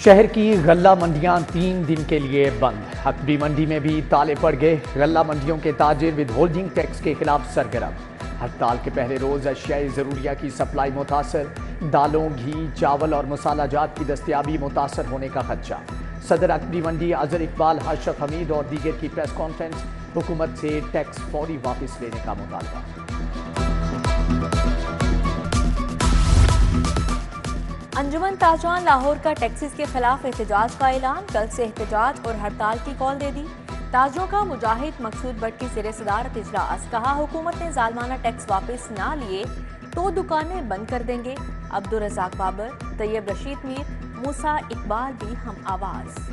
شہر کی غلہ منڈیاں 3 دن کے لیے بند۔ حقبی منڈی میں بھی تالے پڑ گئے۔ غلہ منڈیوں کے تاجر ود ہولڈنگ ٹیکس کے خلاف سرگرم۔ ہڑتال کے پہلے روز اشیاء ضروریہ کی سپلائی متاثر۔ دالوں، گھی، چاول اور مسالہ جات کی دستیابی متاثر ہونے کا خدشہ۔ صدر حقبی منڈی اظہر اقبال، اشرف حمید اور دیگر کی پریس کانفرنس۔ حکومت سے ٹیکس فوری واپس لینے کا مطالبہ۔ انجمن تاجران لاہور کا ٹیکسز کے خلاف احتجاج کا اعلان۔ کل سے احتجاج اور ہڑتال کی کال دے دی۔ تاجروں کا مجاہد مقصود بٹ کی زیر صدارت اجلاس۔ کہا حکومت نے ظالمانہ ٹیکس واپس نہ لیے تو دکانیں بند کر دیں گے۔ عبدالرزاق بابر، طیب رشید میر، موسیٰ اقبال بھی ہم آواز۔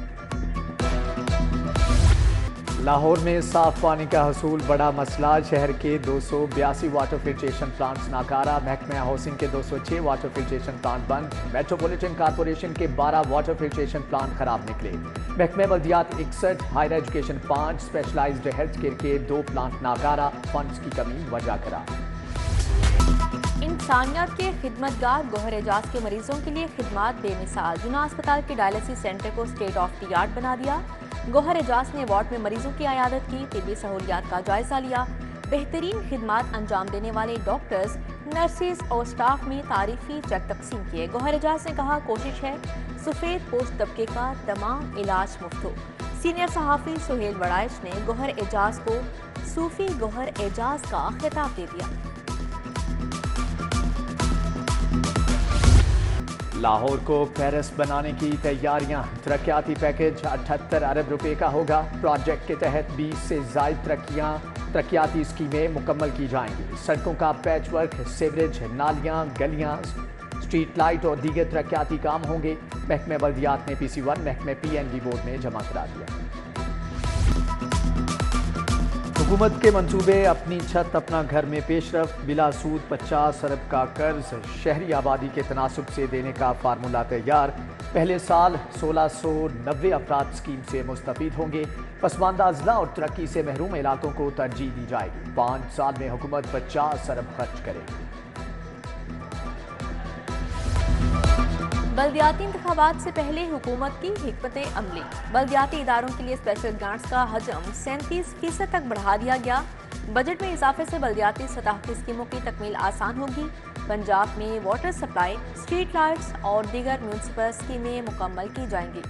لاہور میں صاف پانی کا حصول بڑا مسئلہ۔ شہر کے 282 واٹر فلٹریشن پلانٹس ناکارہ۔ محکمہ ہاؤسنگ کے 206 واٹر فلٹریشن پلانٹ بند۔ میٹروپولیٹن کارپوریشن کے 12 واٹر فلٹریشن پلانٹ خراب نکلے۔ محکمہ بلدیات 61، higher education 5، specialised health care کے 2 پلانٹ ناکارہ۔ فنڈز کی کمی وجہ قرار۔ انسانیت کے خدمتگار گوہر اعجاز کے مریضوں کے لیے خدمات بے مثال۔ جناح اسپتال کے ڈائلسس سینٹر کو اسٹیٹ آف دی آرٹ بنا دیا۔ گوہر اعجاز نے وارڈ میں مریضوں کی عیادت کی، طبی سہولیات کا جائزہ لیا۔ بہترین خدمات انجام دینے والے ڈاکٹرز، نرسز اور سٹاف میں تعریفی چیک تقسیم کیے۔ گوہر اعجاز نے کہا کوشش ہے سفید پوش طبقے کا تمام علاج مفت ہو۔ سینئر صحافی سہیل وڑائچ نے گوہر اعجاز کو صوفی گوہر اعجاز کا خطاب دے دیا۔ لاہور کو پیرس بنانے کی تیاریاں۔ ترقیاتی پیکج 78 ارب روپے کا ہوگا۔ پروجیکٹ کے تحت 20 سے زائد ترقیاتی اسکیمیں مکمل کی جائیں گی۔ سڑکوں کا پیچ ورک، سیوریج، نالیاں، گلیاں، اسٹریٹ لائٹ اور دیگر ترقیاتی کام ہوں گے۔ محکمہ بلدیات نے PC1 محکمہ PNB بورڈ میں جمع کرا دیا۔ حکومت کے منصوبے اپنی چھت اپنا گھر میں پیش رفت۔ بلا سود 50 ارب کا قرض شہری آبادی کے تناسب سے دینے کا فارمولہ تیار۔ پہلے سال 1690 افراد اسکیم سے مستفید ہوں گے۔ پسماندہ اضلاع اور ترقی سے محروم علاقوں کو ترجیح دی جائے گی۔ 5 سال میں حکومت 50 ارب خرچ کرے گی۔ بلدیاتی انتخابات سے پہلے حکومت کی حکمت عملی۔ بلدیاتی اداروں کے لیے اسپیشل گرانٹس کا حجم 37% تک بڑھا دیا گیا۔ بجٹ میں اضافے سے بلدیاتی سطح کی اسکیموں کی تکمیل آسان ہوگی۔ پنجاب میں واٹر سپلائی، اسٹریٹ لائٹس اور دیگر میونسپل اسکیمیں مکمل کی جائیں گی۔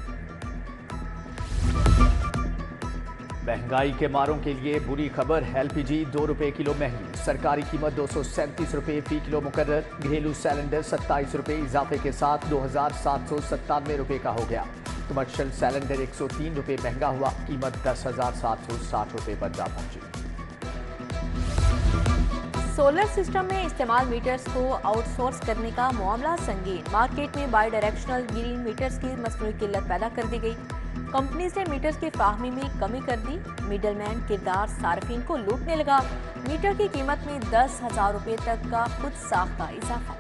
مہنگائی کے ماروں کے لیے بری خبر۔ LPG 2 روپے کلو مہنگی۔ سرکاری قیمت 237 روپے فی کلو مقرر۔ گھریلو سلنڈر 27 روپے اضافے کے ساتھ 2797 روپے کا ہو گیا۔ کمرشل سلنڈر 103 روپے مہنگا ہوا۔ قیمت 10,760 روپے پر جا پہنچی۔ سولر سسٹم میں استعمال میٹرز کو آؤٹ سورس کرنے کا معاملہ سنگین۔ مارکیٹ میں بائی ڈائریکشنل گرین میٹرز کی مصنوعی قلت پیدا کر دی گئی۔ کمپنیز نے میٹرز کی فراہمی میں کمی کر دی۔ میڈل مین کردار صارفین کو لوٹنے لگا۔ میٹر کی قیمت میں 10,000 روپے تک کا خود ساختہ اضافہ۔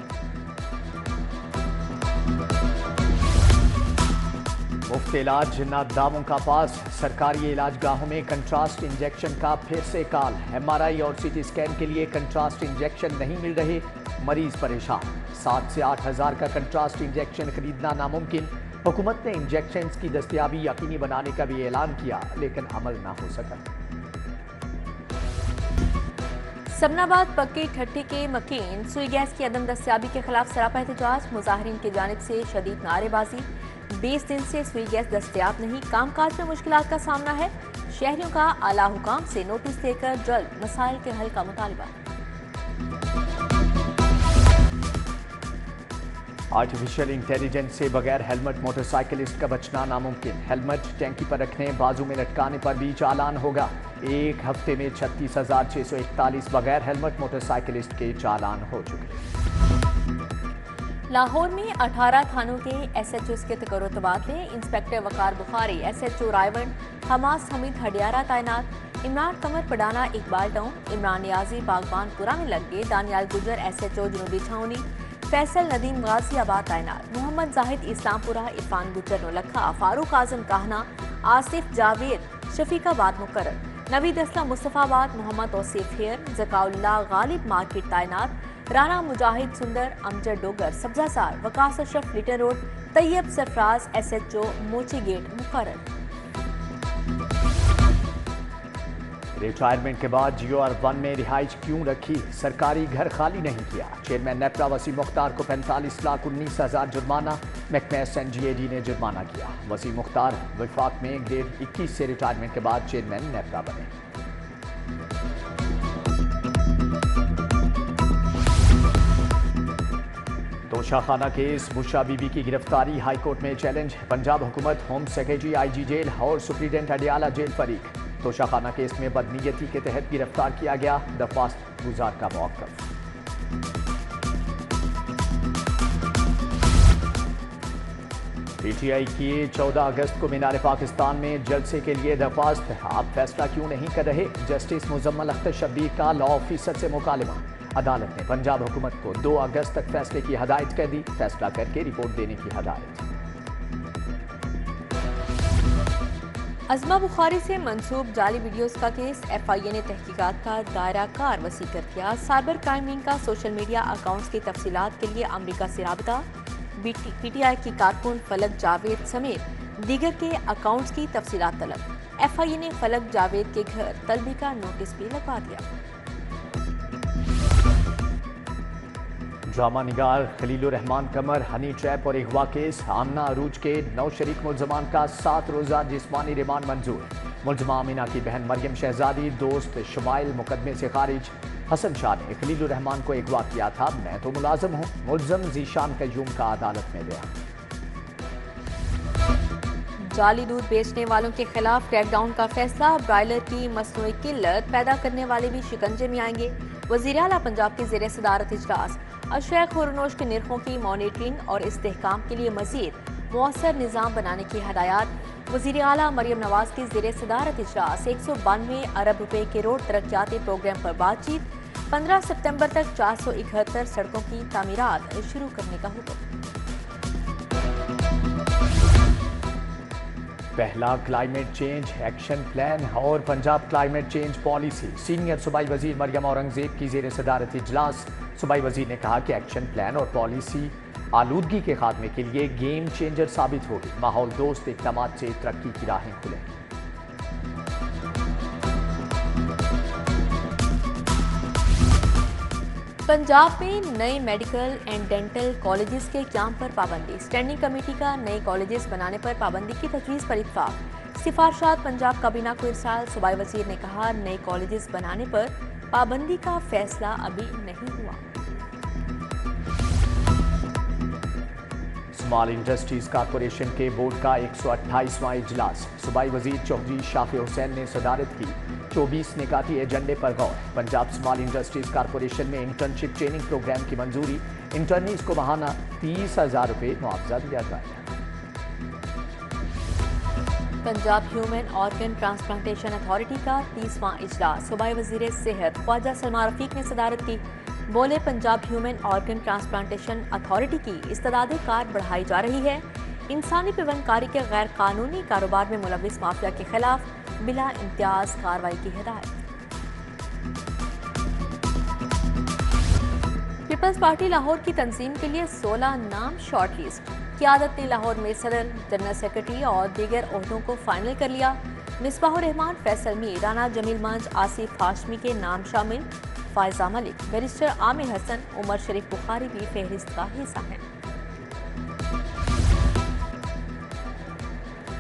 مفت علاج نہ داموں کا پاس۔ سرکاری علاج گاہوں میں کنٹراسٹ انجیکشن کا پھر سے کال۔ MRI اور CT اسکین کے لیے کنٹراسٹ انجیکشن نہیں مل رہے، مریض پریشان۔ 7 سے 8 ہزار کا کنٹراسٹ انجیکشن خریدنا ناممکن۔ حکومت نے انجیکشنز کی دستیابی یقینی بنانے کا بھی اعلان کیا، لیکن عمل نہ ہو سکا۔ سمن آباد پکی ٹھٹی کے مکین سوئی گیس کی عدم دستیابی کے خلاف سراپا احتجاج۔ مظاہرین کی جانب سے شدید نعرے بازی۔ 20 دن سے سوئی گیس دستیاب نہیں، کام کاج میں مشکلات کا سامنا ہے۔ شہریوں کا اعلیٰ حکام سے نوٹس دے کر جلد مسائل کے حل کا مطالبہ۔ آرٹیفیشل انٹیلیجنس سے بغیر ہیلمٹ موٹر سائیکلسٹ کا بچنا ناممکن۔ ہیلمٹ ٹینکی پر رکھنے، بازو میں لٹکانے پر بھی چالان ہوگا۔ ایک ہفتے میں 36,641 بغیر ہیلمٹ موٹر سائیکلسٹ کے چالان ہو چکے۔ لاہور میں 18 تھانوں کے SHOs کے تقرر و تبادلے۔ انسپیکٹر وقار بخاری، SHO رائیونڈ، حماس حمید ہڈیارہ تعینات۔ عمران قمر پڈانا اقبال ٹاؤن، عمران نیازی باغبان پورہ میں لگ گئے۔ دانیال گجر SHO جنوبی چھاؤنی، فیصل ندیم غازی آباد تعینات۔ محمد زاہد اسلام پورہ، عرفان گجر نولکھا، فاروق اعظم کاہنا، آصف جاوید شفیق آباد مقرر۔ نوید اسلم مصطفیٰ آباد، محمد توصیف ہیر، ذکاء اللہ غالب مارکیٹ تعینات۔ رانا مجاہد سندر، امجد ڈوگر سبزہ وقاص اشرف لیٹر روڈ، طیب سرفراز SHO موچی گیٹ مقرر۔ ریٹائرمنٹ کے بعد GOR1 میں رہائش کیوں رکھی؟ سرکاری گھر خالی نہیں کیا۔ چیئرمین نیپرا وسیم مختار کو 45,19,000 جرمانہ، محکمہ SNGAD نے جرمانہ کیا۔ وسیم مختار وفاق میں گریڈ 21 سے ریٹائرمنٹ کے بعد چیئرمین نیپرا بنے۔ توشہ خانہ کیس، بشرا بی بی کی گرفتاری ہائی کورٹ میں چیلنج، پنجاب حکومت، ہوم سیکریٹری IG جیل اور سپرنٹینڈنٹ اڈیالہ جیل فریق۔ توشہ خانہ کیس میں بدنیتی کے تحت گرفتار کیا گیا، درخواست گزار کا موقف۔ PTI کی 14 اگست کو مینار پاکستان میں جلسے کے لیے درخواست، آپ فیصلہ کیوں نہیں کر رہے؟ جسٹس مزمل اختر شبیر کا لا آفیسر سے مکالمہ۔ عدالت نے پنجاب حکومت کو 2 اگست تک فیصلے کی ہدایت کر دی، فیصلہ کر کے رپورٹ دینے کی ہدایت۔ عظمہ بخاری سے منسوب جعلی ویڈیوز کا کیس، FIA نے تحقیقات کا دائرہ کار وسیع کر دیا۔ سائبر کرائم ونگ کا سوشل میڈیا اکاؤنٹس کی تفصیلات کے لیے امریکہ سے رابطہ۔ PTI کی کارکن فلک جاوید سمیت دیگر کے اکاؤنٹس کی تفصیلات طلب۔ FIA نے فلک جاوید کے گھر طلبی کا نوٹس بھی لگوا دیا۔ ڈرامہ نگار خلیل الرحمان قمر ہنی ٹریپ اور اغوا کیس، آمنہ عروج کے 9 شریک ملزمان کا 7 روزہ جسمانی ریمانڈ منظور۔ ملزمہ آمنہ کی بہن مریم شہزادی، دوست شمائل مقدمے سے خارج۔ حسن شاہ نے خلیل الرحمان کو اغوا کیا تھا، میں تو ملازم ہوں، ملزم ذیشان قیوم کا عدالت میں بیان۔ جعلی دودھ بیچنے والوں کے خلاف کریک ڈاؤن کا فیصلہ، برائلر کی مصنوعی قلت پیدا کرنے والے بھی شکنجے میں آئیں گے۔ وزیر اعلیٰ پنجاب کے زیر صدارت اجلاس، اشیاء خورنوش کے نرخوں کی مانیٹرنگ اور استحکام کے لیے مزید مؤثر نظام بنانے کی ہدایات۔ وزیر اعلیٰ مریم نواز کی زیر صدارت اجلاس، 192 ارب روپے کے روڈ ترقیاتی پروگرام پر بات چیت۔ 15 ستمبر تک 471 سڑکوں کی تعمیرات شروع کرنے کا حکم۔ پہلا کلائمیٹ چینج ایکشن پلان اور Punjab climate change policy, senior صوبائی وزیر مریم اورنگزیب کی زیر صدارت اجلاس۔ صوبائی وزیر نے کہا کہ ایکشن پلان اور پالیسی آلودگی کے خاتمے کے لیے گیم چینجر ثابت ہوگی، ماحول دوست اقدامات سے ترقی کی راہیں کھلیں گی۔ پنجاب میں نئے میڈیکل اینڈ ڈینٹل کالجز کے قیام پر پابندی، اسٹینڈنگ کمیٹی کا نئے کالجز بنانے پر پابندی کی تجویز پر اتفاق۔ سفارشات پنجاب کابینہ کو ارسال، صوبائی وزیر نے کہا نئے کالجز بنانے پر پابندی کا فیصلہ ابھی نہیں ہوا۔ اسمال انڈسٹریز کارپوریشن کے بورڈ کا 128واں اجلاس، صوبائی وزیر چودھری شافع حسین نے صدارت کی۔ 24 نکاتی ایجنڈے پر غور، پنجاب اسمال انڈسٹریز کارپوریشن میں انٹرنشپ ٹریننگ پروگرام کی منظوری، انٹرنیز کو ماہانہ 30,000 روپے معاوضہ دیا جائے گا۔ Punjab human organ transplantation authority کا 30واں اجلاس، صوبائی وزیر صحت خواجہ سلمان رفیق نے صدارت کی۔ بولے Punjab human organ transplantation authority کی استعداد کار بڑھائی جا رہی ہے، انسانی پیوند کاری کے غیر قانونی کاروبار میں ملوث مافیا کے خلاف بلا امتیاز کارروائی کی ہدایت۔ پیپلز پارٹی لاہور کی تنظیم کے لیے 16 نام شارٹ لسٹ، قیادت نے لاہور میں صدر، جنرل سیکرٹری اور دیگر عہدوں کو فائنل کر لیا۔ مصباح الرحمان، فیصل میر، رانا جمیل منج، آصف ہاشمی کے نام شامل، فائزہ ملک، بیرسٹر عامر حسن، عمر شریف بخاری بھی فہرست کا حصہ ہیں۔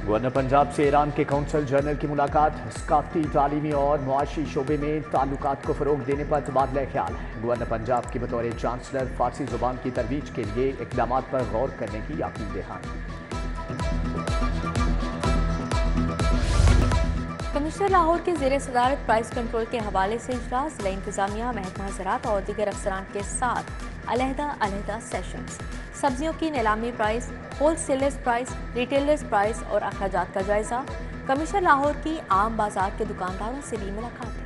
گورنر پنجاب سے ایران کے کونسل جنرل کی ملاقات، ثقافتی، تعلیمی اور معاشی شعبے میں تعلقات کو فروغ دینے پر تبادلہ خیال۔ گورنر پنجاب کی بطور چانسلر فارسی زبان کی ترویج کے لیے اقدامات پر غور کرنے کی یقین دہانی۔ کمشنر لاہور کے زیر صدارت پرائز کنٹرول کے حوالے سے اجلاس، ضلع انتظامیہ، محکمہ زراعت اور دیگر افسران کے ساتھ علیحدہ سیشنز، سبزیوں کی نیلامی prices, wholesalers prices, retailers prices اور اخراجات کا جائزہ۔ کمشنر لاہور کی عام بازار کے دکانداروں سے بھی ملاقاتیں۔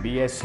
BSc